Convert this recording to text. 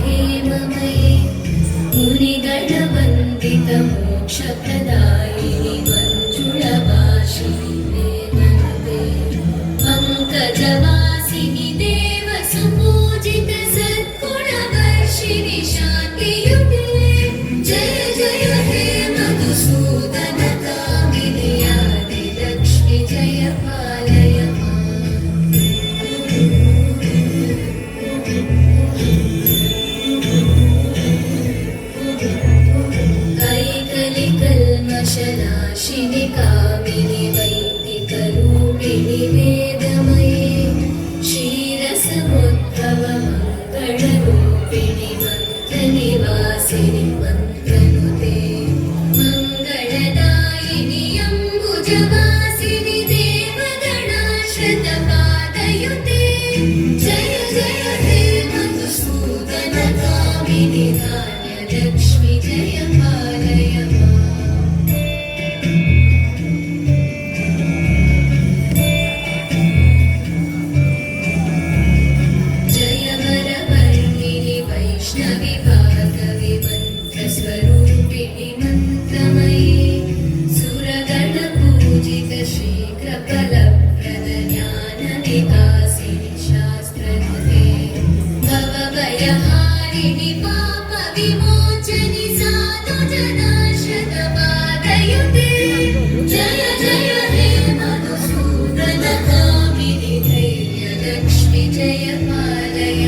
हेममये मुनिगणवन्दितमोक्षप्रदायिनि मञ्जुळवासिनि वेदनुते पङ्कजवासिनि देवसुपूजित सद्गुणवर्षिणि शान्तियुते जय जय हे मधुसूदनकामिनि आदिलक्ष्मि जय पालय कल्मषनाशिनि कामिनि वैदिकरूपिणि वेदमये क्षीरसमुद्भवमङ्गलरूपिणि मन्त्रनिवासिनि मन्त्रनुते मङ्गलदायिनि अम्बुजवासिनि देवगणाश्रितपादयुते जय जय हे मधुसूदनकामिनि धान्यलक्ष्मि जय पालय वैष्णवि भार्गवि मन्त्रस्वरूपिणि मन्त्रमयि सुरगणपूजित शीघ्रफलप्रद ज्ञानविकासिनि शास्त्रनुते भवभयहारिणि पापविमोचनि साधुजनाश्रितपादयुते जय जय हे मधुसूदनकामिनि धैर्यलक्ष्मि जय पालय